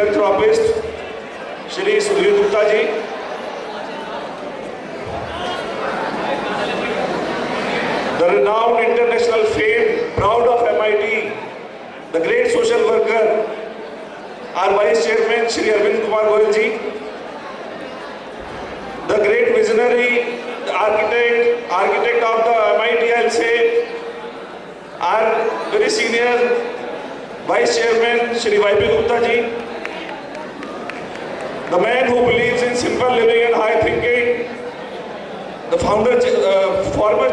philanthropist Shri Sudhir Gupta ji, the renowned international fame, proud of MIT, the great social worker, our Vice Chairman Shri Arvind Kumar Goyal ji, the great visionary, the architect of the MIT, I'll say, our very senior Vice Chairman Shri Y.P. Gupta ji, the man who believes in simple living and high thinking, the former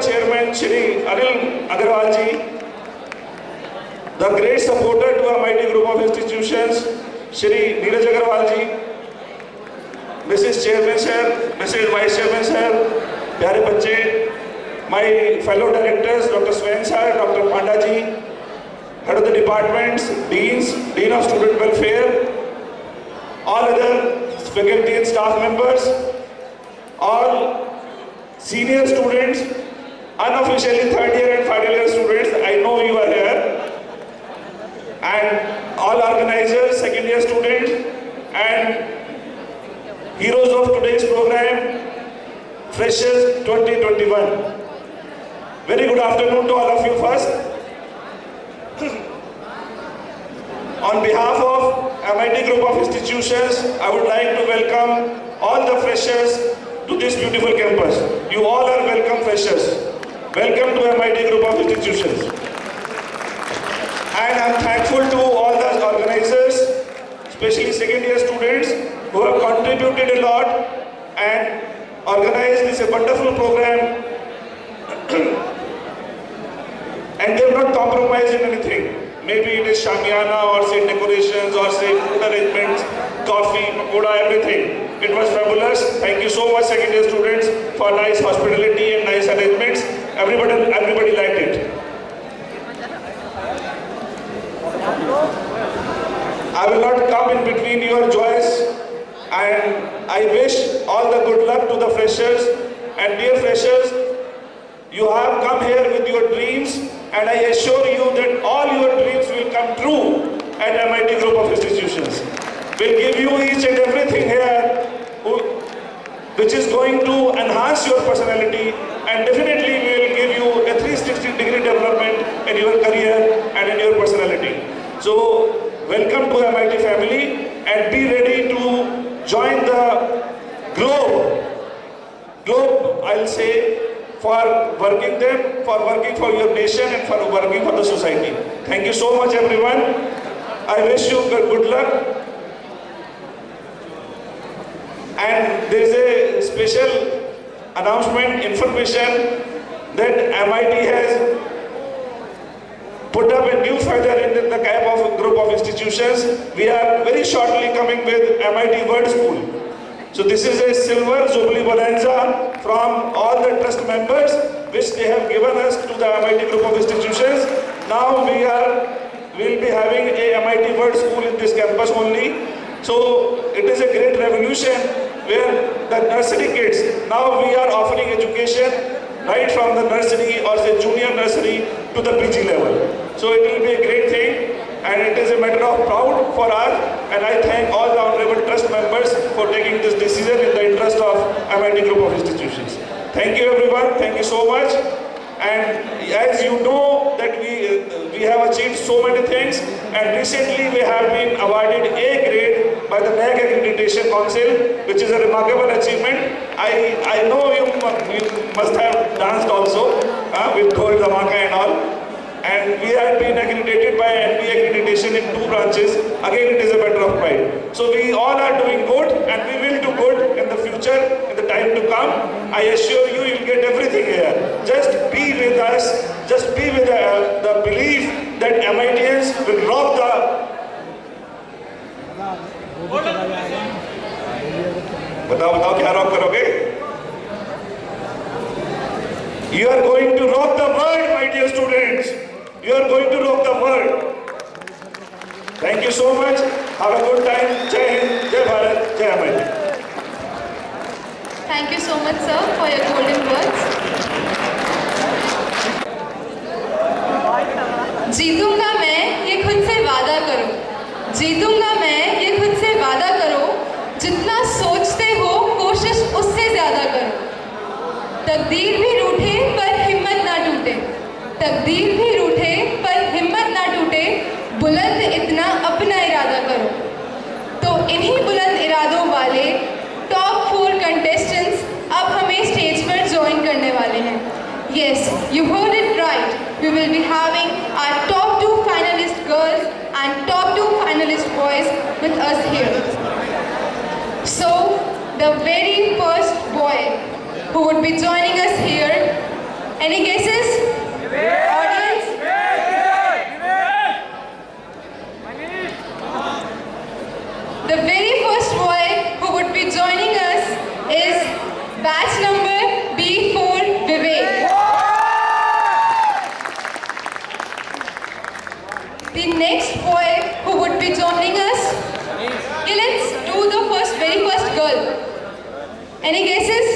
Chairman Shri Anil Agarwal ji, the great supporter to a mighty group of institutions, Shri Neeraj Agarwal ji, Mrs. Chairman Sir, Mrs. Vice Chairman Sir, प्यारे बच्चे, my fellow directors, Dr. Swain Sir, Dr. Panda ji, head of the departments, deans, Dean of Student Welfare, all other faculty and staff members, all senior students, unofficially third year and final year students, I know you are here, and all organizers, second year students, and heroes of today's program, Freshers 2021. Very good afternoon to all of you first. On behalf of MIT Group of Institutions, I would like to welcome all the freshers to this beautiful campus. You all are welcome freshers. Welcome to MIT Group of Institutions. And I'm thankful to all the organizers, especially second year students, who have contributed a lot and organized this wonderful program. And they have not compromised in anything. Maybe it is shamiana or say decorations or say food arrangements, coffee, pakoda, everything. It was fabulous. Thank you so much second year students for nice hospitality and nice arrangements. Everybody liked it. I will not come in between your joys, and I wish all the good luck to the freshers. And dear freshers, you have come here with your dreams, and I assure you that all your dreams will come true at MIT Group of Institutions. We'll give you each and everything here which is going to enhance your personality, and definitely we will give you a 360-degree development in your career and in your personality. So welcome to MIT family, and be ready to join the globe, I'll say, for working for your nation and for working for the society. Thank you so much everyone. I wish you good luck. And there is a special announcement, information that MIT has put up a new feather in the cap of a group of institutions. We are very shortly coming with MIT Word School. So this is a silver Jubilee Bonanza from all the trust members which they have given us to the MIT Group of Institutions. Now we will be having a MIT Word School in this campus only. So it is a great revolution where the nursery kids, now we are offering education right from the nursery or say junior nursery to the PG level. So it will be a great thing, and it is a matter of pride for us, and I thank all the honorable trust members for taking this decision in the interest of MIT Group of Institutions. Thank you everyone, thank you so much. And as you know that we have achieved so many things, and recently we have been awarded A grade by the NAAC Accreditation Council, which is a remarkable achievement. I know you must have danced also with Dhol Dhamaka and all. And we have been accredited by NB accreditation in 2 branches. Again, it is a matter of pride. So we all are doing good, and we will do good in the future, in the time to come. I assure you, you'll get everything here. Just be with us. Just be with the belief that MITians will rock the... बताओ क्या rock करोगे? You are going to rock the world, my dear students. You are going to rock the world. Thank you so much. Have a good time. Jai Hind, Jai Bharat, Jai MIT. Thank you so much, sir, for your golden words. जीतूंगा मैं, ये खुद से वादा करूं. जीतूंगा मैं, ये खुद से तकदीर भी रूठे पर हिम्मत ना टूटे, तकदीर भी रूठे पर हिम्मत ना टूटे, बुलंद इतना अपना इरादा करो। तो इन्हीं बुलंद इरादों वाले टॉप 4 कंटेस्टेंट्स अब हमें स्टेज पर ज्वाइन करने वाले हैं। Yes, you heard it right. We will be having our top 2 finalist girls and top 2 finalist boys with us here. So, the very first boy who would be joining us here, any guesses? Audience? The very first boy who would be joining us is batch number B4, Vivek. The next boy who would be joining us, okay, let's do the very first girl. Any guesses?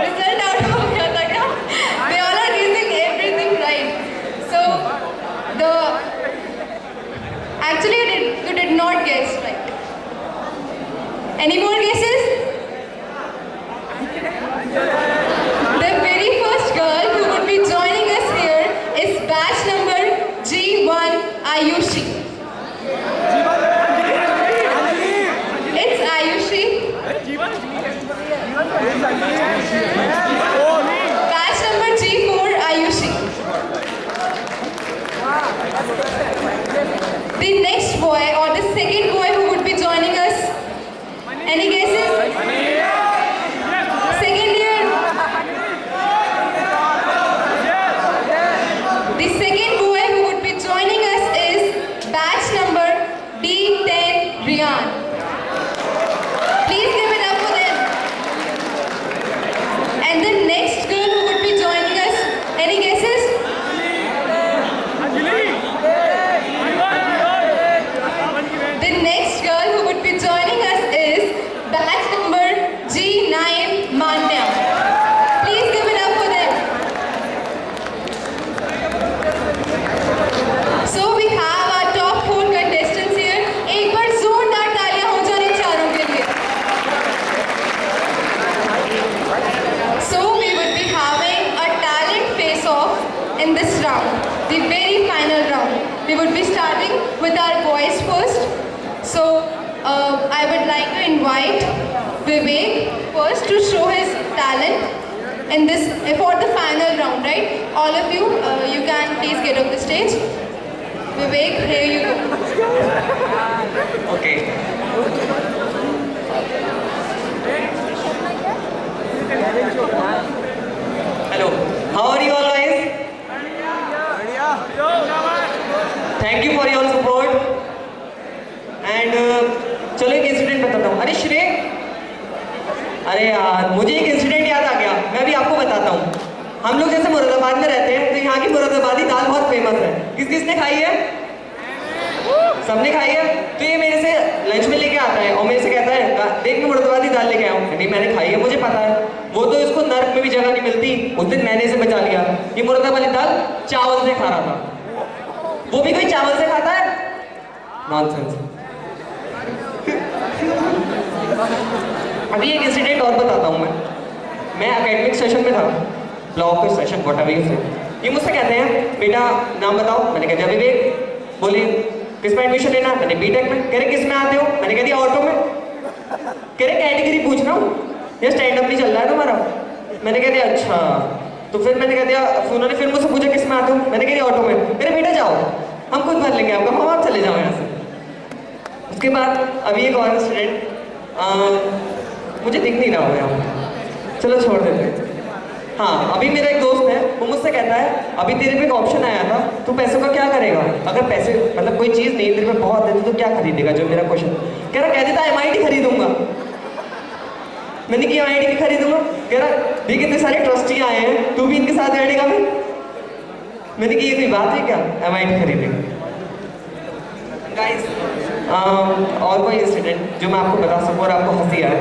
Result out हो गया था क्या? They all are guessing everything right. So actually you did not guess right. Any more guesses? The very first girl who would be joining us here is batch number G1, Ayushi. It's Ayushi. Batch number G4, Ayushi. The next boy or the second boy who would be joining us. Any guesses? Second year. The second boy who would be joining us is batch number D10, Rian. Please give it up for them. And the next girl who would be joining us, any guesses? The next girl who would be joining us is batch number G9, Manya. Please give it up for them. So we have our top 4 contestants here. एक बार जोरदार तालियां हो जाने चारों के लिए. So we would be having a talent face-off in this round, the very final round. We would be starting with our boys first. So I would like to invite Vivek first to show his talent in this for the final round, right? All of you, you can please get on the stage. Vivek, here you go. Okay. Hello. How are you all guys? Thank you for your support. And चलो एक incident बताता हूँ. अरे श्रेय, अरे यार मुझे एक इंसिडेंट याद आ गया. मैं भी आपको बताता हूँ. हम लोग जैसे मुरादाबाद में रहते हैं तो यहाँ की मुरादाबादी दाल बहुत फेमस है. किसने खाई है? सबने खाई है. तो ये मेरे से लंच में लेके आता है और मेरे से कहता है देख मैं मुरादाबादी दाल लेके आया हूँ. नहीं मैंने खाई है, मुझे पता है. वो तो इसको नर्क में भी जगह नहीं मिलती. उस दिन मैंने इसे बचा लिया. ये मुरादाबादी दाल चावल से खा रहा था. वो भी कोई चावल से खाता है? नॉनसेंस. अभी एक इंसिडेंट और बताता हूँ. मैं एकेडमिक सेशन में था, ब्लॉक सेशन व्हाटएवर यू से. ये मुझसे कहते हैं बेटा नाम बताओ. मैंने कह दिया विवेक. बोले किस में एडमिशन लेना? मैंने बीटेक में. कह रहे किस में आते हो? मैंने कह दिया ऑटो में. कह रहे कैटेगरी पूछ रहा हूँ, ये स्टैंड अप नहीं चल रहा है तुम्हारा? मैंने कह दिया अच्छा. तो फिर मैंने कह दिया, उन्होंने फिर मुझसे पूछा किस में आते हो? मैंने कह दिया ऑटो में. कह रहे बेटा जाओ हम खुद भर लेंगे आपका फॉर्म, आप चले जाओ यहाँ से. उसके बाद अभी एक और स्टूडेंट मुझे दिख नहीं रहा हो यहाँ, चलो छोड़ देते हैं. हाँ अभी मेरा एक दोस्त है, वो मुझसे कहता है अभी तेरे पे एक ऑप्शन आया था, तू पैसों का क्या करेगा? अगर पैसे मतलब कोई चीज़ नहीं तेरे पे बहुत है तो क्या खरीदेगा? जो मेरा क्वेश्चन कह रहा, कह देता MIT खरीदूंगा. मैंने कहा MIT की खरीदूंगा? कह रहा देख कितने सारे ट्रस्टी आए हैं, तू भी इनके साथ बैठेगा? मैंने कहा ये कोई बात है क्या MIT खरीदेगा? गाइस और कोई इंसिडेंट जो मैं आपको बता सकूँ और आपको हंसी आए?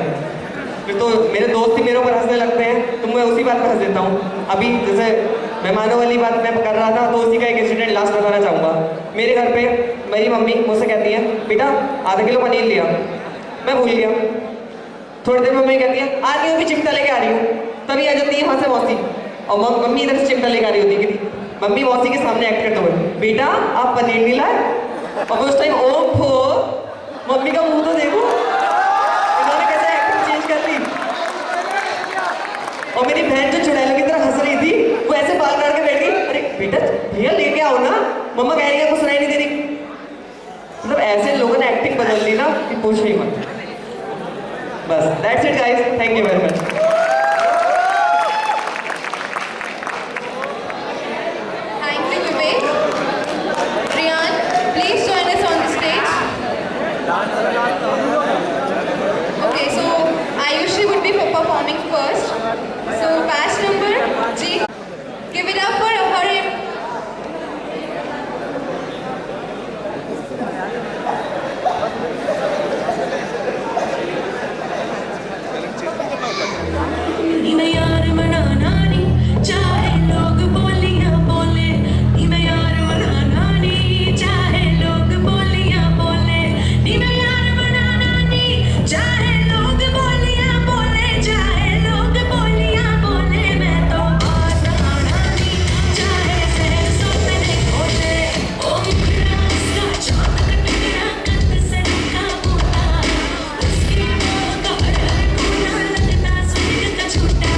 फिर तो मेरे दोस्त ही मेरे ऊपर हंसने लगते हैं तो मैं उसी बात पर हंस देता हूँ. अभी जैसे मेहमानों वाली बात मैं कर रहा था तो उसी का एक इंसिडेंट लास्ट बताना चाहूँगा. मेरे घर पे मेरी मम्मी मुझसे कहती है बेटा आधा किलो पनीर लिया. मैं भूल गया. थोड़ी देर में मैं कहती है आ रही हूँ, अभी चिमटा लेके आ रही हूँ। तभी आ जाती है वहाँ से मौसी, और मम्मी इधर से चिमटा लेके आ रही होती है कि मम्मी मौसी के सामने एक्ट करते हुए, बेटा आप पनीर नहीं लाए। और उस टाइम ओम फो, मम्मी का मुंह तो देखो, इन्होंने कैसे एक्टिंग चेंज कर दी। और मेरी बहन जो चुड़ैल की तरह हंस रही थी, वो ऐसे बाल काट के बैठ गई, अरे बेटा भैया लेके आओ ना, मम्मा कह रही है कुछ सुनाई नहीं दे रही। मतलब ऐसे लोगों ने एक्टिंग बदल ली ना कि पूछो ही मत। बस that's it guys, thank you very much. Thank you, Vivek. Riyan, please join us on the stage. Okay, so Ayushi would be performing first. So batch number G. Give it up for her. मैं यार मनाना नहीं चाहे लोग बोलियां बोले, मैं यार मनाना नहीं चाहे लोग बोलियां बोले, मैं यार मनाना नहीं चाहे लोग बोलियां बोले, चाहे लोग बोलियां बोले, मैं तो बात आना नहीं चाहे सैर सोने खोले। ओ मुखरास का चांद कटरा कंध से का बोला, उसकी मोह का हर कोना लगता स्वर्ग का झूठा।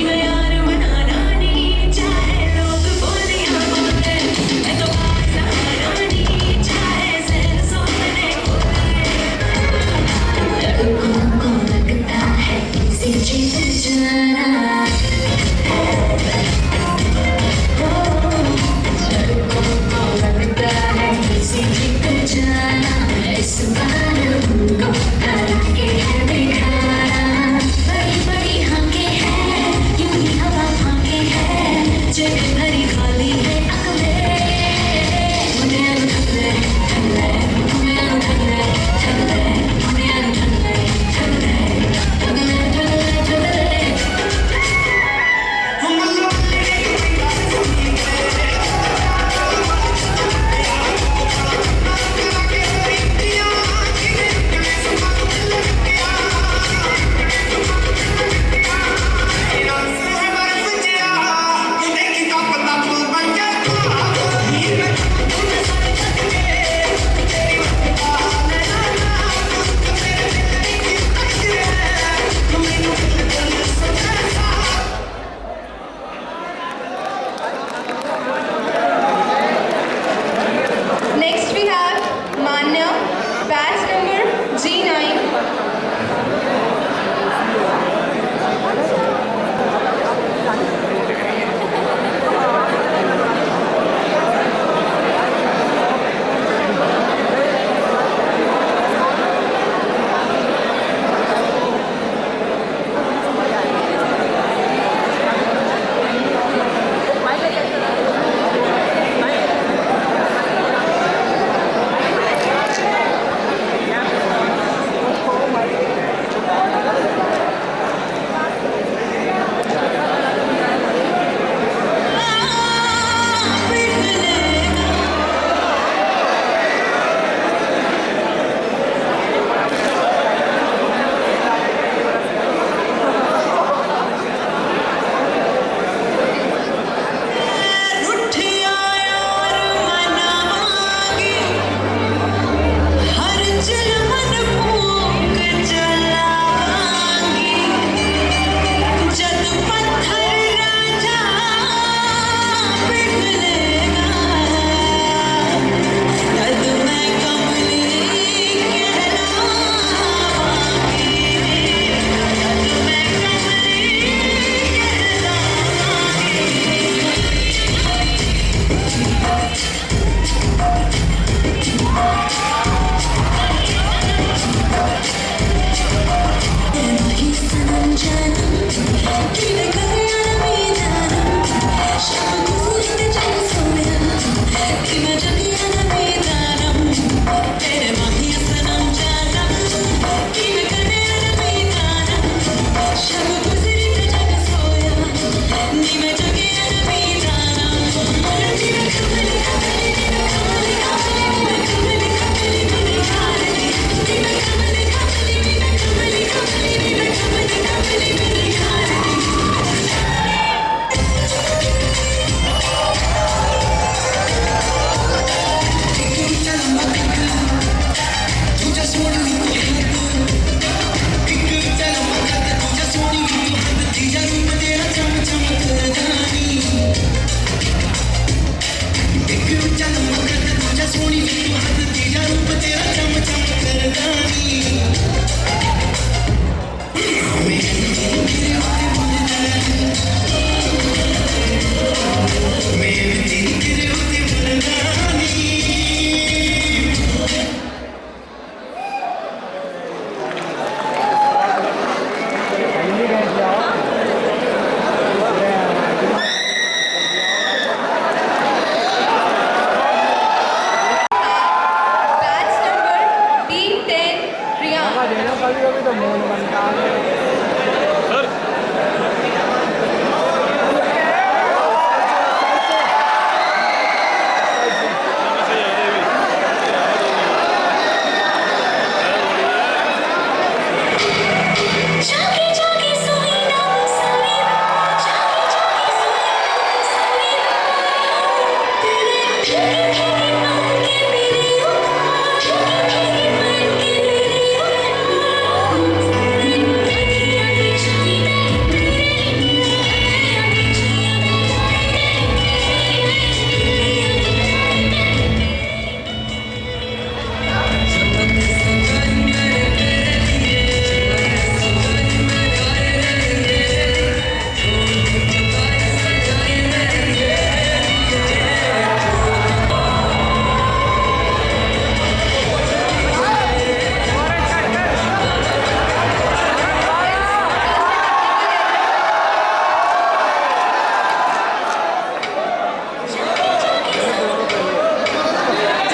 मैं यार मनाना नहीं चाहे लोग बोलियां बोले, मैं तो बात आना नहीं चाहे सैर सोने खोले। लड़कों को लगता है किसी चीज जाना, लड़कों को लगता है किसी चीज जाना, इस बार उनको करके है दिखाना। बड़ी बड़ी आंखें हैं, यूं ही हवा फांके हैं, जेब भरी खाली है अकलें। मुझे अनु ठगले ठगले, मुझे अनु ठगले ठगले, मुझे अनु ठगले ठगले, ठगले ठगले ठगले। Next we have Manya, batch number G9.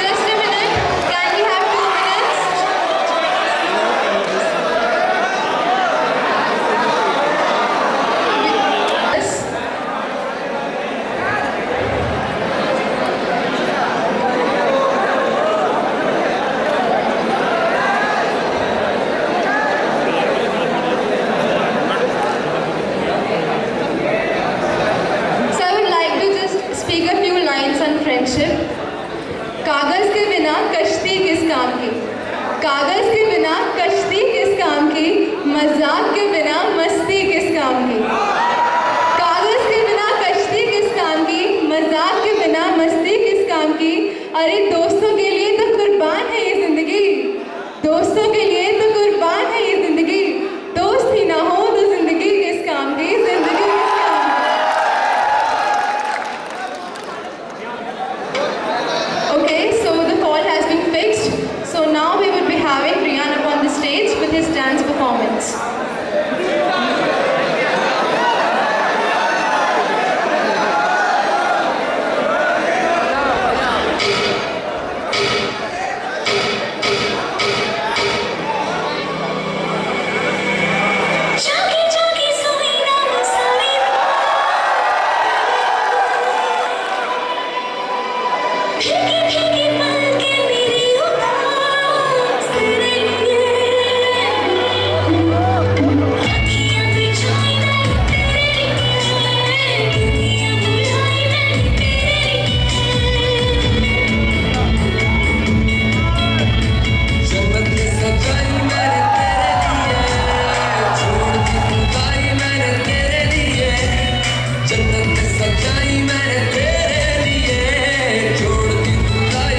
Just a minute. Can we have 2 minutes? Yes. So I would like to just speak a few lines on friendship. कागज के बिना कश्ती किस काम की, कागज के बिना कश्ती किस काम की, मजाक के बिना मस्ती किस काम की, कागज के बिना कश्ती किस काम की, मजाक के बिना मस्ती किस काम की। अरे दोस्तों के लिए तो कुर्बान है ये जिंदगी, दोस्तों के लिए तो कुर्बान है ये जिंदगी, दोस्त ही ना हो तो जिंदगी किस काम की, जिंदगी किस काम की। Okay, so the call has been fixed. So now we will be having Riyan up on the stage with his dance performance. जागी जागी सोई ना मसाले भीगी भीगी पलके मेरी उदास तेरे लिए अखियां बिछाई मैंने तेरे लिए दुनिया बुलाई मैंने तेरे जन्नत में सजाई मैंने तेरे लिए, छोड़ दी खुदाई मैंने तेरे लिए, जन्नत में सजाई मैंने तेरे लिए, छोड़ दी खुदाई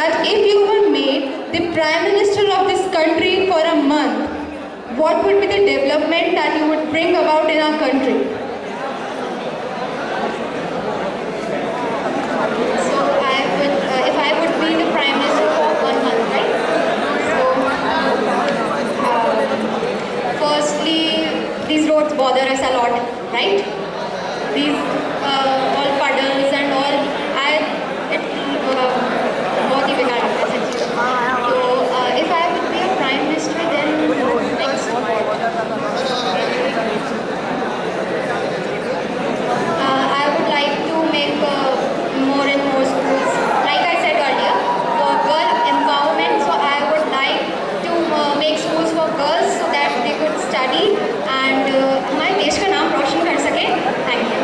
that if you were made the Prime Minister of this country for a month, what would be the development that you would bring about in our country? So I would, if I would be the Prime Minister for 1 month, right? So, firstly, these roads bother us a lot, right? These all puddles and all, बहुत ही बेकार लगता है सच्ची। तो if I would be a Prime Minister, then next I would like to make more and more schools. Like I said earlier, for girl empowerment, so I would like to make schools for girls so that they could study and हमारे देश का नाम रोशन कर सके. Thank you.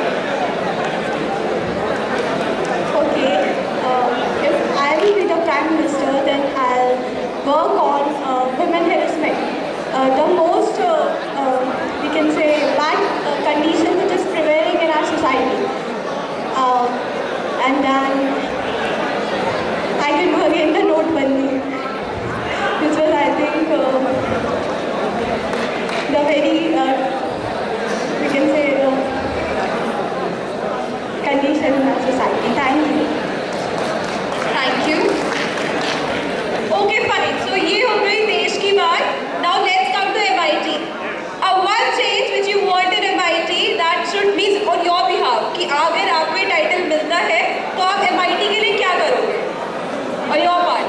Okay, if I will be the Prime Minister, then I'll work on women harassment. The most, we can say, bad condition which is prevailing in our society. And then I can do again the Notebandi, which was, I think, the very, we can say, condition in our society. Thank you. Thank you. Okay, fine. So ये हो गई देश की बात. Now let's come to MIT. One change which you want in MIT that should be on your behalf. कि अगर आपको ये टाइटल मिलता है तो आप MIT के लिए क्या करोगे? On your part.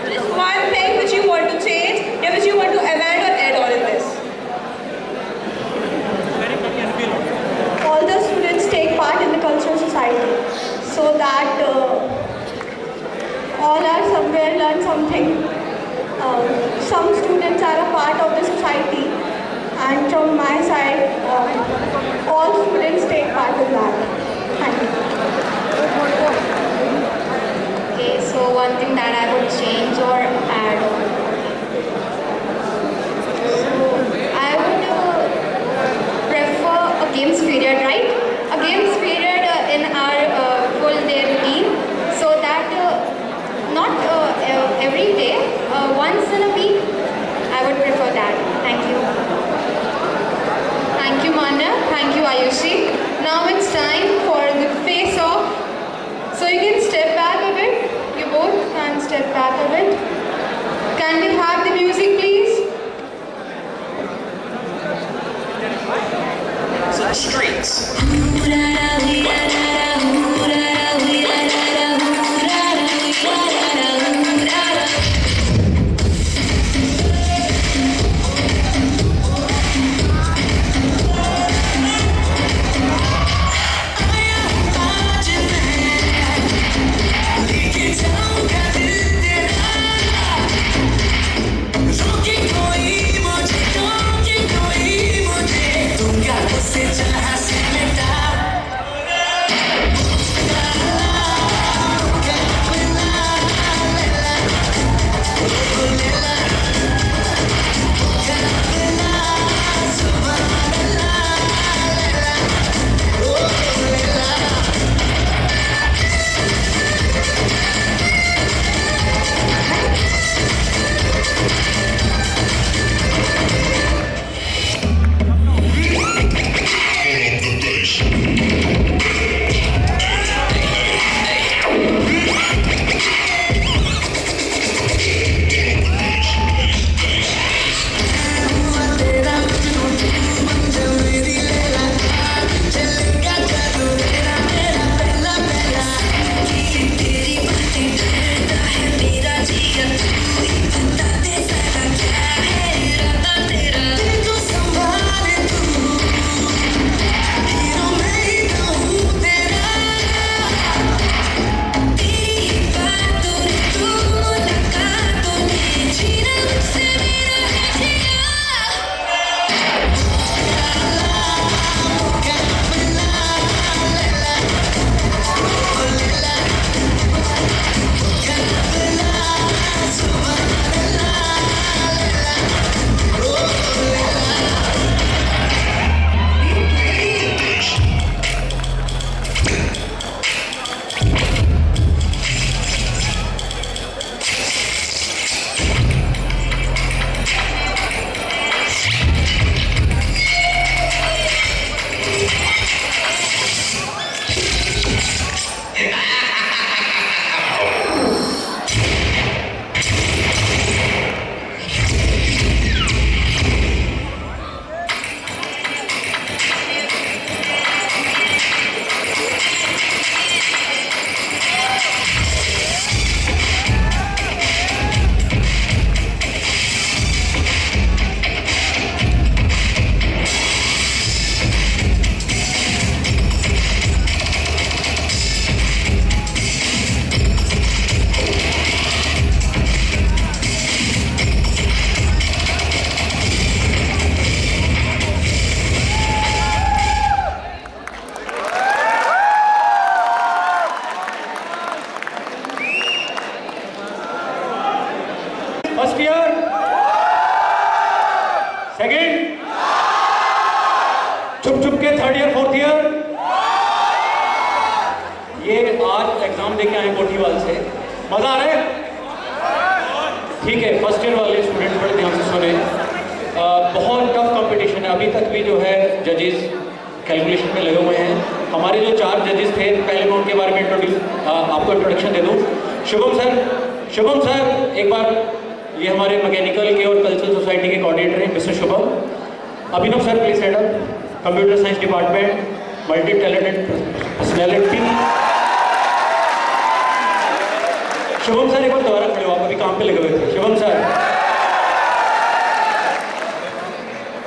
Just one thing which you want to change or which you want to amend or add on in this. All the students take part in the cultural society so that all are somewhere learn something. Some students are a part of the society, and from my side, all students take part in that. Thank you. Okay, so one thing that I would change or add on. So I would prefer a games period, right? A games period in our full day routine, so that not every day, once in a week, I would prefer that. Thank you. Thank you, Manya. Thank you, Ayushi. Now it's time for the face-off. So you can step back a bit. You both can step back a bit. Can we have the music, please? So the streets. First year, second, छुप छुप के third year, fourth year. ये आज exam देके आए कोठीवाल से, मजा आ रहा है? ठीक है, फर्स्ट ईयर वाले स्टूडेंट बड़े ध्यान से सुने। बहुत टफ कंपटीशन है, अभी तक भी जो है जजेस कैलकुलेशन में लगे हुए हैं। हमारे जो 4 जजेस थे, पहले मैं उनके बारे में आपको इंट्रोडक्शन दे दूँ। शुभम सर एक बार, ये हमारे मैकेनिकल के और कल्चरल सोसाइटी के कोऑर्डिनेटर हैं mister Shubham. Abhinav sir please stand up, computer science department, multi talented personality. Shubham sir एक बार दोबारा खड़े हो, आप अभी काम पे लगे हुए थे। शुभम सर,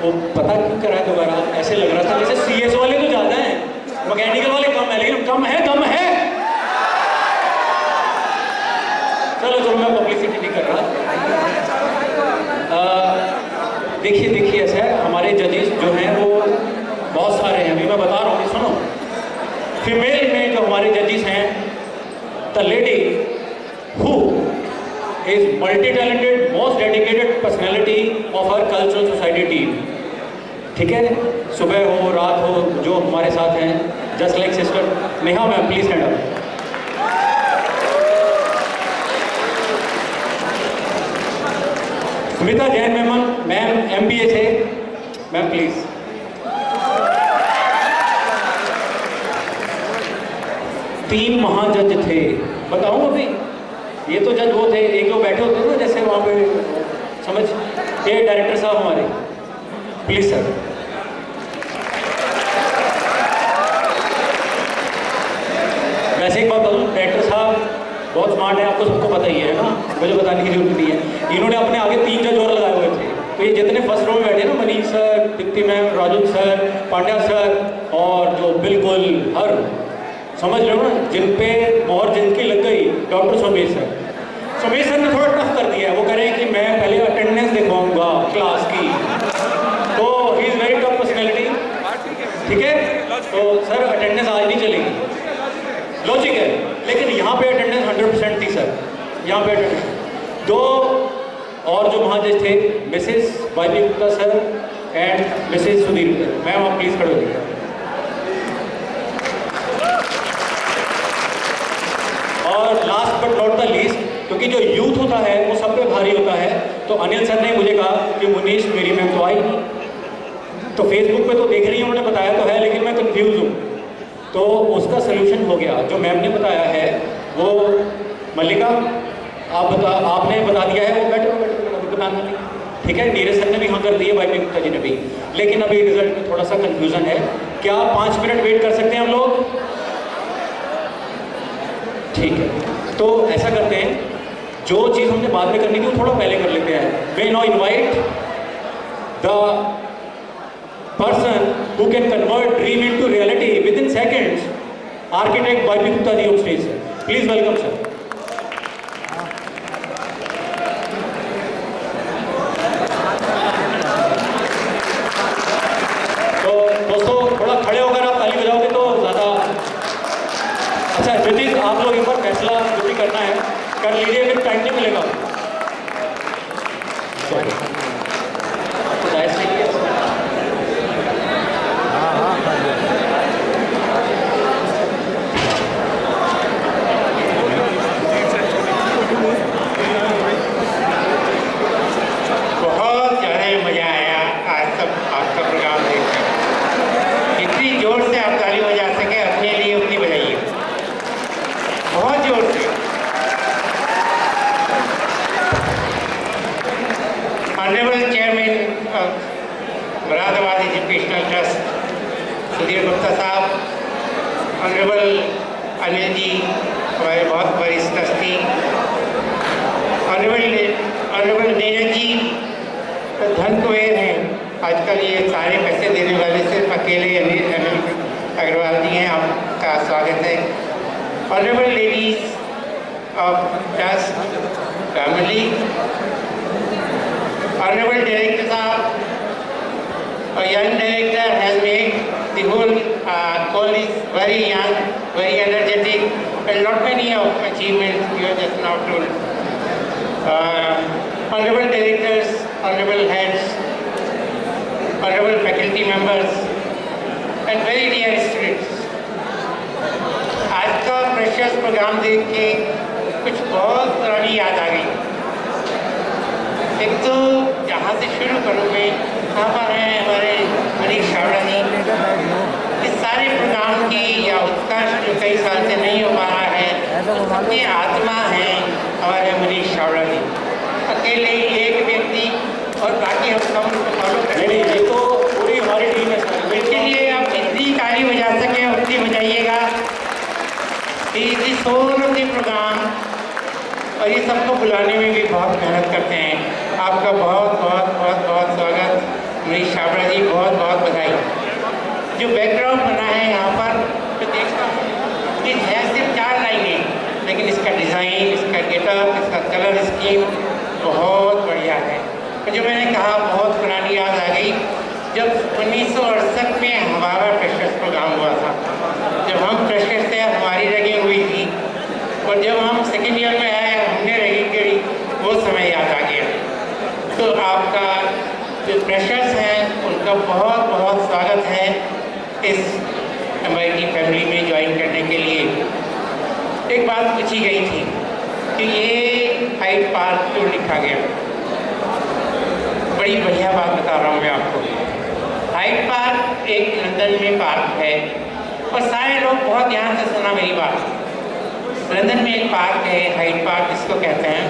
वो पता क्यों करा दोबारा? ऐसे लग रहा था जैसे सीएस वाले तो ज़्यादा हैं, मैकेनिकल वाले कम है, लेकिन कम है। चलो मैं पब्लिसिटी नहीं कर रहा। देखिए ऐसा है, हमारे जजेस जो हैं वो बहुत सारे हैं, अभी मैं बता रहा हूँ, सुनो। फीमेल में जो हमारे जजेस हैं, the lady who is multi-talented, most dedicated personality of our cultural society team. ठीक है, सुबह हो रात हो जो हमारे साथ हैं, just like sister Neha ma'am, please stand up. Smita Jain ma'am MBA से, मैम प्लीज। तीन महाजज थे, बताऊं अभी? ये तो जज वो थे, एक लोग बैठे होते हैं ना जैसे वहाँ पे, समझ, ये डायरेक्टर साहब हमारे, प्लीज सर। वैसे एक बात बताऊँ, डायरेक्टर साहब बहुत स्मार्ट है, आपको सबको पता ही है ना, मुझे बताने की जरूरत नहीं है। इन्होंने अपने आगे 3 जज और लगाए हुए थे, तो ये जितने फर्स्ट रो में बैठे ना, Manish sir, Deepti ma'am, Raju sir, Pandya sir, और जो बिल्कुल हर समझ लो ना, जिन पे मोहर जिनकी लग गई, डॉक्टर सोमेश सर ने थोड़ा टफ कर दिया है। वो कह रहे हैं कि मैं पहले अटेंडेंस दिखवाऊंगा क्लास की, तो he is very tough personality. ठीक है, तो सर अटेंडेंस आज नहीं चलेगी, लॉजिक है, लेकिन यहाँ पे अटेंडेंस 100% थी सर, यहाँ पे अटेंडेंस। 2 और जो महाजज थे, Mrs YP Gupta sir and Mrs Sudhir sir. Ma'am आप प्लीज खड़े हो जाइए। और last but not the least, क्योंकि जो यूथ होता है वो सब पे भारी होता है, तो अनिल सर ने मुझे कहा कि मुनीश मेरी मैम तो आई नहीं, तो फेसबुक पे तो देख रही है, उन्होंने बताया तो है, लेकिन मैं कंफ्यूज हूँ। तो उसका सोल्यूशन हो गया, जो मैम ने बताया है वो, मल्लिका आपने बता दिया है, वो बैठो बताना नहीं। ठीक है, नीरज सर ने भी हाँ कर दी है, वाईपी गुप्ता जी ने भी, लेकिन अभी रिजल्ट में थोड़ा सा कंफ्यूजन है। क्या 5 मिनट वेट कर सकते हैं हम लोग? ठीक है, तो ऐसा करते हैं, जो चीज़ हमने बाद में करनी थी वो थोड़ा पहले कर लेते हैं। We now invite the person who can convert dream into reality within seconds, architect YP Gupta ji on stage. Please welcome sir. तो दोस्तों थोड़ा खड़े होकर आप ताली बजाओगे तो ज़्यादा अच्छा। जजेस आप लोग एक बार फैसला जो भी करना है कर लीजिए, फिर टाइम नहीं मिलेगा। बहुत ज़्यादा मज़ा आया आज तक आपका प्रोग्राम देखकर। इतनी जोर से आप ताली बजा सके, अपने लिए उतनी बजाइए, बहुत जोर से। Honourable chairman Moradabad educational trust Sudhir Gupta साहब, ऑनरेबल अनिल जी हमारे बहुत वरिष्ठ ट्रस्टी, ऑनरेबल नीरज जी धन कुबेर हैं, आजकल ये सारे पैसे देने वाले सिर्फ अकेले अनिल अग्रवाल जी हैं, आपका स्वागत है। Honourable ladies of trust family, honourable director साहब, a young director has made the whole college very young, very energetic, and not many of achievements you have just now told. Honorable directors, honorable heads, honorable faculty members, and very dear students. आज का freshers programme देख के कुछ बहुत पुरानी याद आ गई। एक तो जहाँ से शुरू करूँ मैं, यहाँ पर हैं हमारे मनीष छाबड़ा जी। इस सारे प्रोग्राम की या उत्कर्ष जो कई साल से नहीं हो पा रहा है, सबकी आत्मा है हमारे मनीष छाबड़ा जी। अकेले एक व्यक्ति और बाकी हम सब उनको फॉलो करें। नहीं, ये तो पूरी हमारी टीम है सर। इसके लिए आप जितनी ताली बजा सकें उतनी बजाइएगा। सोल ऑफ द प्रोग्राम, और ये सबको बुलाने में भी बहुत मेहनत करते हैं। आपका बहुत बहुत बहुत बहुत स्वागत मनीष छाबड़ा जी, बहुत बहुत बधाई। जो बैकग्राउंड बना है यहाँ पर तो देखता हूँ, ये है सिर्फ 4 लाइनें, लेकिन इसका डिज़ाइन, इसका गेटअप, इसका कलर स्कीम बहुत बढ़िया है। तो जो मैंने कहा बहुत पुरानी याद आ गई, जब 1968 में हमारा फ्रेशर्स प्रोग्राम हुआ था। जब हम फ्रेशर्स थे हमारी रैगिंग हुई थी, और जब हम सेकेंड ईयर में आए हमने रैगिंग करी, वो समय याद आ गया। तो आपका जो फ्रेशर्स हैं उनका बहुत बहुत स्वागत है इस MIT फैमिली में ज्वाइन करने के लिए। एक बात पूछी गई थी कि ये हाइड पार्क क्यों लिखा गया। बड़ी बढ़िया बात बता रहा हूँ मैं आपको। हाइड पार्क एक लंदन में पार्क है, और सारे लोग बहुत ध्यान से सुना मेरी बात। लंदन में एक पार्क है हाइड पार्क जिसको कहते हैं।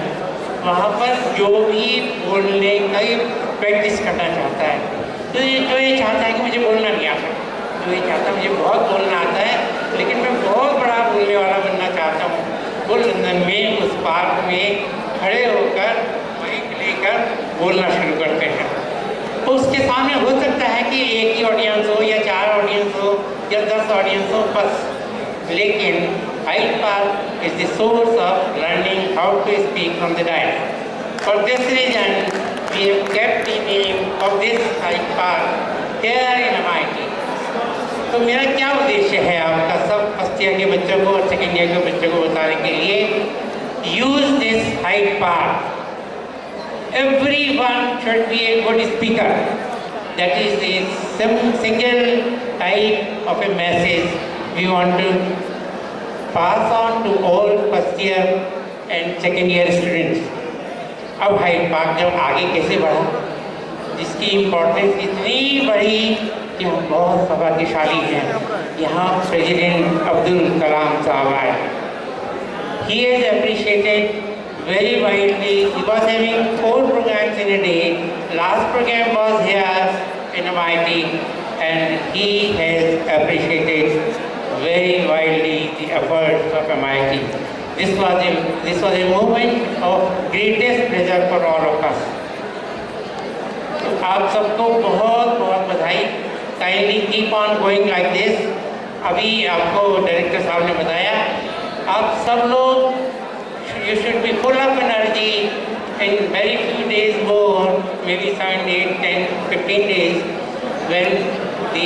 वहाँ पर जो भी बोलने का प्रैक्टिस करना चाहता है, तो ये चाहता है कि मुझे बोलना नहीं आता, जो ये चाहता है मुझे बहुत बोलना आता है लेकिन मैं बहुत बड़ा बोलने वाला बनना चाहता हूँ, वो लंदन में उस पार्क में खड़े होकर माइक लेकर बोलना शुरू करते हैं। तो उसके सामने हो सकता है कि एक ही ऑडियंस हो या 4 ऑडियंस हो या 10 ऑडियंस हो बस, लेकिन Hyde Park is the source of learning how to speak from the diet. For this reason, we have kept the name of this Hyde Park here in MIT. तो मेरा क्या उद्देश्य है आपका सब फर्स्ट ईयर के बच्चों को और सेकेंड ईयर के बच्चों को बताने के लिए, use this Hyde Park. Everyone should be a good speaker. That is the single type of a message we want to pass on to all first year and second year students. अब Hyde Park जब आगे कैसे बढ़ा, जिसकी importance इतनी बढ़ी कि हम बहुत सौभाग्यशाली हैं, यहाँ प्रेसिडेंट अब्दुल कलाम साहब आए। He is appreciated very widely. He was having 4 programs in a day. Last program was here in MIT, and he has appreciated very widely the efforts of MIT. This was a moment of greatest pleasure for all of us. तो आप सबको बहुत बहुत बधाई। Kindly keep on going like this. अभी आपको director साहब ने बताया, आप सब लोग you should be full of energy in very few days more, maybe 7, 8, 10, 15 days, when the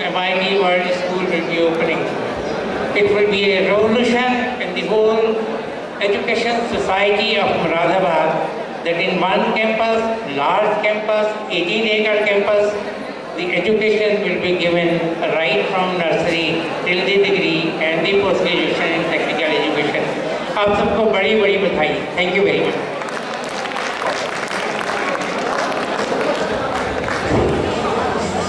MIT World School will be opening. It will be a revolution in the whole education society of Moradabad, that in one campus, large campus, 18-acre campus, the education will be given right from nursery till the degree and the post-graduation in technical education. आप सबको बड़ी बड़ी बधाई। Thank you very much.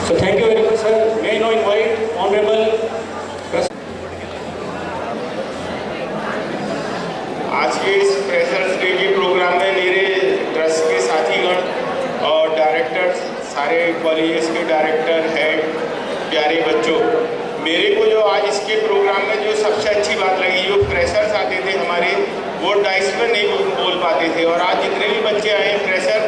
So thank you very much, sir. May I now invite Honorable आज के इस freshers day के programme में मेरे ट्रस्ट के साथीगण और डायरेक्टर्स, सारे कॉलेजेस के डायरेक्टर हैं, प्यारे बच्चों, मेरे को जो आज इसके प्रोग्राम में जो सबसे अच्छी बात लगी, जो फ्रेशर्स आते थे हमारे, वो डाइस में नहीं बोल पाते थे, और आज जितने भी बच्चे आए फ्रेशर,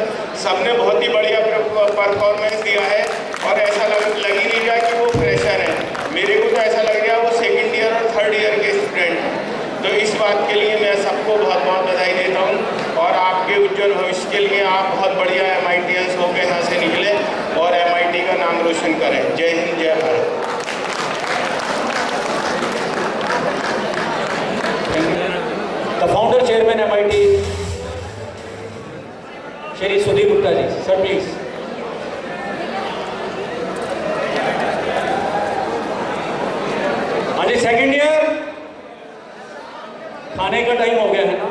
सबने बहुत ही बढ़िया परफॉर्मेंस दिया है, और ऐसा लग ही नहीं रहा कि वो फ्रेशर हैं। मेरे को तो ऐसा लग रहा है वो सेकेंड ईयर और थर्ड ईयर के स्टूडेंट। तो इस बात के लिए मैं सबको बहुत बहुत बधाई देता हूँ, और आपके उज्जवल भविष्य के लिए आप बहुत बढ़िया MITians होकर यहाँ से निकले और MIT का नाम रोशन करें। जय हिंद, जय Bharat. the founder chairman MIT Shri Sudhir Gupta ji. Sir please. हाँ जी, सेकेंड ईयर, खाने का टाइम हो गया है ना।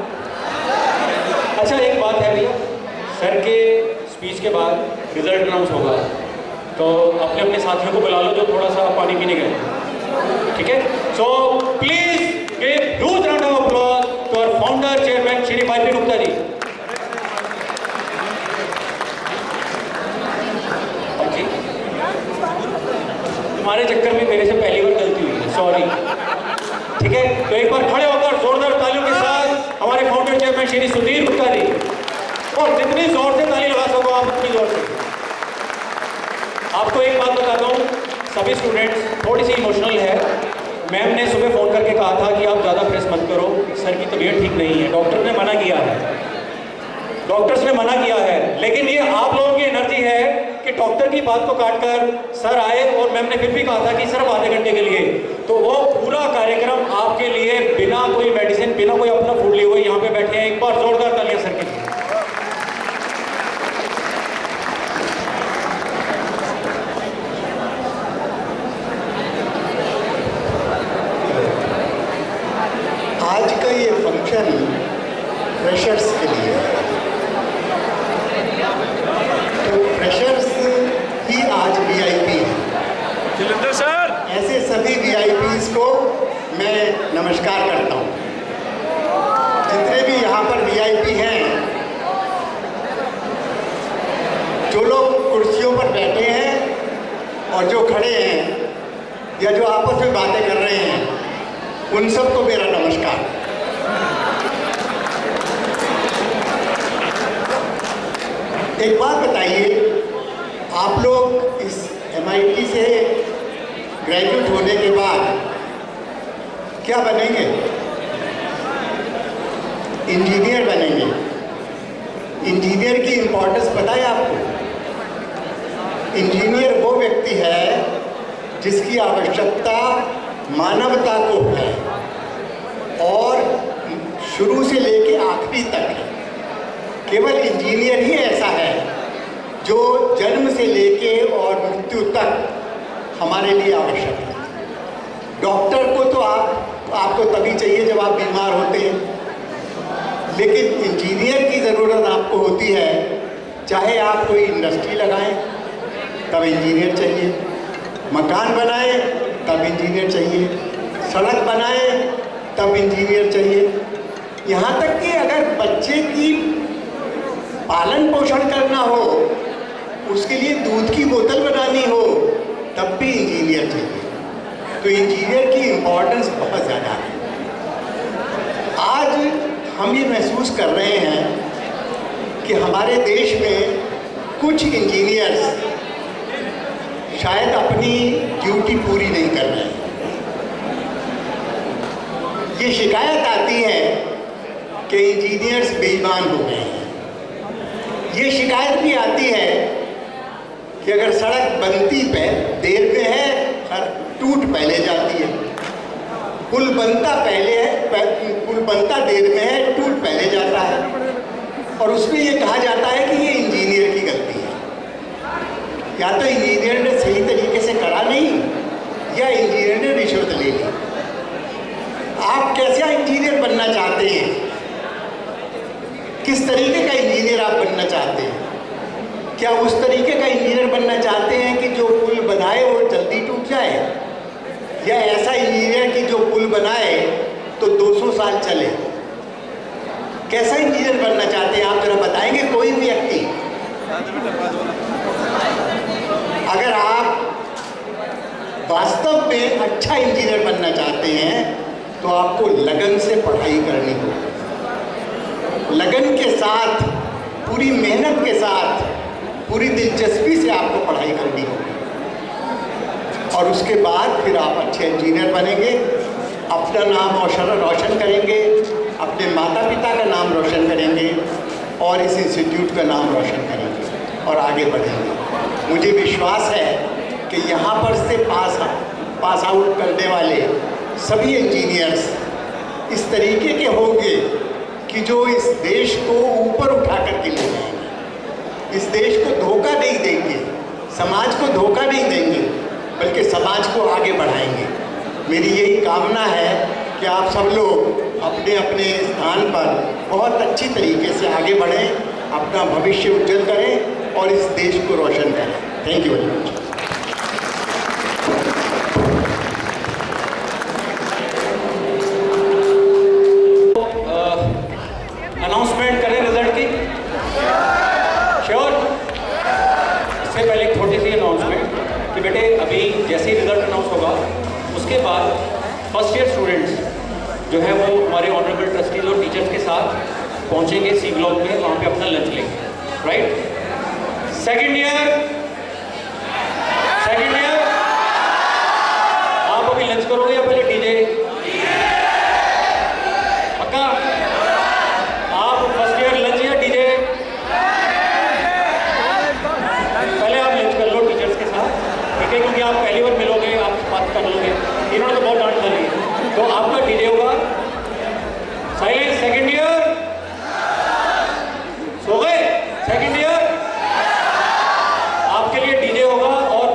अच्छा एक बात है भैया, सर के स्पीच के बाद रिजल्ट अनाउंस होगा, तो अपने अपने साथियों को बुला लो जो थोड़ा सा पानी पीने गए, ठीक है। So please give huge round of applause to our founder chairman Shri Y P Gupta ji. जी तुम्हारे चक्कर में मेरे से पहली बार गलती हुई है, सॉरी, ठीक है। तो एक बार खड़े होकर जोरदार तालियों के साथ हमारे फाउंडर चेयरमैन श्री सुधीर गुप्ता जी, और जितनी जोर से ताली लगा सको आप उतनी जोर से। आपको एक बात बताता हूँ, सभी स्टूडेंट्स थोड़ी सी इमोशनल है। मैम ने सुबह फ़ोन करके कहा था कि आप ज़्यादा प्रेस मत करो, सर की तबीयत ठीक नहीं है, डॉक्टर ने मना किया है, डॉक्टर्स ने मना किया है। लेकिन ये आप लोगों की एनर्जी है कि डॉक्टर की बात को काटकर सर आए, और मैम ने फिर भी कहा था कि सिर्फ आधे घंटे के लिए, तो वो पूरा कार्यक्रम आपके लिए बिना कोई मेडिसिन, बिना कोई अपना फूड लिए हुए यहाँ पे बैठे हैं। एक बार जोरदार तालियां सर के लिए। आज का ये फंक्शन फ्रेशर्स के लिए है, तो फ्रेशर्स ही आज वीआईपी है। जिलेंद्र सर, ऐसे सभी वीआईपीज को मैं नमस्कार करता हूँ। जितने भी यहाँ पर वीआईपी हैं, जो लोग कुर्सियों पर बैठे हैं और जो खड़े हैं या जो आपस में बातें कर रहे हैं, उन सबको मेरा नमस्कार। एक बात बताइए, आप लोग इस MIT से ग्रेजुएट होने के बाद क्या बनेंगे? इंजीनियर बनेंगे। इंजीनियर की इम्पोर्टेंस पता है आपको? इंजीनियर वो व्यक्ति है जिसकी आवश्यकता मानवता को है, और शुरू से लेके आखिरी तक है। केवल इंजीनियर ही ऐसा है जो जन्म से लेके और मृत्यु तक हमारे लिए आवश्यक है। डॉक्टर को तो आपको तभी चाहिए जब आप बीमार होते हैं, लेकिन इंजीनियर की ज़रूरत आपको होती है। चाहे आप कोई इंडस्ट्री लगाएं तब इंजीनियर चाहिए, मकान बनाएं तब इंजीनियर चाहिए, सड़क बनाएं तब इंजीनियर चाहिए। यहाँ तक कि अगर बच्चे की पालन पोषण करना हो, उसके लिए दूध की बोतल बनानी हो, तब भी इंजीनियर चाहिए। तो इंजीनियर की इम्पोर्टेंस बहुत ज़्यादा है। आज हम ये महसूस कर रहे हैं कि हमारे देश में कुछ इंजीनियर्स शायद अपनी ड्यूटी पूरी नहीं कर रहे हैं। ये शिकायत आती है कि इंजीनियर्स बेईमान हो गए हैं। ये शिकायत भी आती है कि अगर सड़क बनती देर में है, टूट पहले जाती है। पुल बनता देर में है, टूट पहले जाता है, और उसमें ये कहा जाता है कि ये इंजीनियर की गलती है। या तो इंजीनियर ने सही तरीके से करा नहीं, या इंजीनियर ने रिश्वत ले ली। आप कैसा इंजीनियर बनना चाहते हैं? किस तरीके का इंजीनियर आप बनना चाहते हैं? क्या उस तरीके का इंजीनियर बनना चाहते हैं कि जो पुल बनाए वो जल्दी टूट जाए, या ऐसा इंजीनियर कि जो पुल बनाए तो 200 साल चले? कैसा इंजीनियर बनना चाहते हैं आप जरा बताएंगे कोई भी व्यक्ति? अगर आप वास्तव में अच्छा इंजीनियर बनना चाहते हैं तो आपको लगन से पढ़ाई करनी होगी। लगन के साथ, पूरी मेहनत के साथ, पूरी दिलचस्पी से आपको पढ़ाई करनी होगी, और उसके बाद फिर आप अच्छे इंजीनियर बनेंगे, अपना नाम रोशन करेंगे, अपने माता पिता का नाम रोशन करेंगे, और इस इंस्टीट्यूट का नाम रोशन करेंगे और आगे बढ़ेंगे। मुझे विश्वास है कि यहाँ पर से पास आउट करने वाले सभी इंजीनियर्स इस तरीके के होंगे कि जो इस देश को ऊपर उठा करके ले जाएंगे। इस देश को धोखा नहीं देंगे, समाज को धोखा नहीं देंगे, बल्कि समाज को आगे बढ़ाएंगे। मेरी यही कामना है कि आप सब लोग अपने अपने स्थान पर बहुत अच्छी तरीके से आगे बढ़ें, अपना भविष्य उज्जवल करें और इस देश को रोशन करें। Thank you very much. Announcement करें रिजल्ट की? श्योर? इससे पहले एक छोटी सी अनाउंसमेंट कि बेटे अभी जैसे ही रिजल्ट अनाउंस होगा उसके बाद फर्स्ट ईयर स्टूडेंट्स जो है वो हमारे ऑनरेबल ट्रस्टीज और टीचर्स के साथ पहुंचेंगे सी ब्लॉक में, वहाँ पे अपना लंच लेंगे, राइट? सेकेंड ईयर आप अभी लंच करोगे या पहले डीजे? पक्का? आप फर्स्ट ईयर लंच या डीजे? पहले आप लंच कर लो टीचर्स के साथ, ठीक है? क्योंकि आप पहली बार मिलोगे, आप बात कर लोगे, इन्होंने तो बहुत डांट डाली है, तो आपका डीजे होगा। साइलेंस। सेकेंड ईयर सो गए? सेकेंड ईयर आपके लिए डीजे होगा और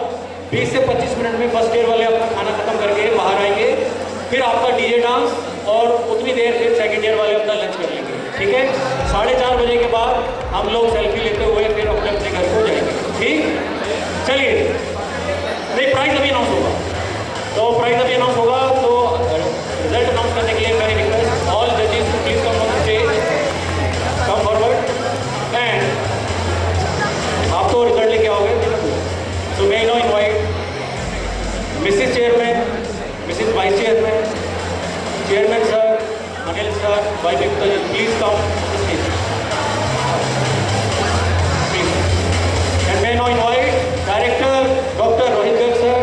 20 से 25 मिनट में फर्स्ट ईयर वाले अपना खाना खत्म करके बाहर आएंगे, फिर आपका डीजे डांस और उतनी देर फिर सेकेंड ईयर वाले अपना लंच कर लेंगे, ठीक है? 4:30 बजे के बाद हम लोग सेल्फी लेते हुए फिर अपने अपने घर को जाएंगे, ठीक? चलिए, नहीं प्राइस अभी अनाउंस होगा, तो प्राइस अभी अनाउंस होगा, तो रिजल्ट अनाउंस करने के लिए मैं रिक्वेस्ट ऑल जजेस to please come on stage, come forward, and आप तो रिजल्ट लेके आओगे, तो मैं now invite Mrs chairman, Mrs vice chairman, chairman sir, Anil sir, Y Gupta ji, please come stage, please. And मैं now invite director doctor Rohit Garg sir,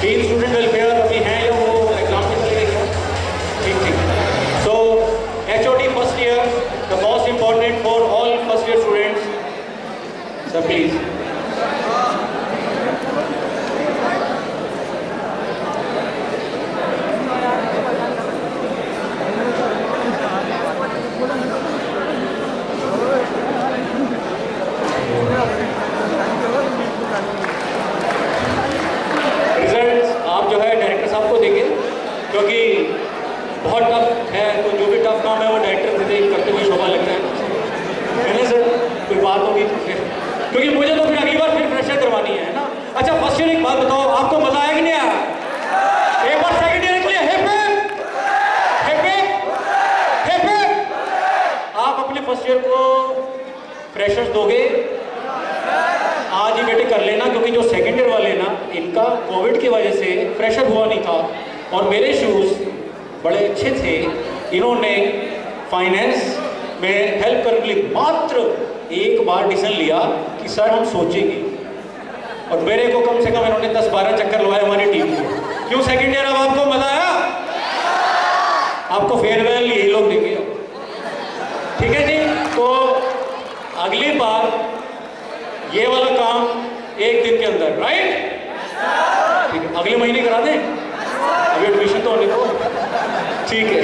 dean student welfare अभी हैं या वो एग्जाम में चले गए? ठीक ठीक। सो HOD first year, the most important for all first year students, sir please. Result आप जो है डायरेक्टर साहब को देंगे, क्योंकि बहुत टफ है, तो जो भी टफ काम है वो डायरेक्टर से करते हुए शोभा लगता है। मैंने सर कोई बात होगी तो फिर, क्योंकि मुझे तो फिर अगली बार फिर प्रेशर करवानी है ना। अच्छा फर्स्ट ईयर एक बात बताओ, आपको मजा आया कि नहीं आया? एक बार सेकंड ईयर के लिए आप अपने फर्स्ट ईयर को फ्रेशर्स दोगे आज ही बेटे कर लेना, क्योंकि जो सेकंड ईयर वाले ना इनका कोविड की वजह से फ्रेशर हुआ नहीं था, और मेरे शूज़ बड़े अच्छे थे, इन्होंने फाइनेंस में हेल्प करने के लिए मात्र एक बार डिसीजन लिया कि सर हम सोचेंगे, और मेरे को कम से कम इन्होंने 10-12 चक्कर लगाए हमारी टीम को। क्यों सेकंड ईयर? अब आपको मजा आया? आपको फेयरवेल यही लोग देंगे, ठीक है जी? तो अगली बार ये वाला काम 1 दिन के अंदर, राइट? ठीक है, अगले महीने करा दें, अभी एडमिशन तो होने दो, ठीक है?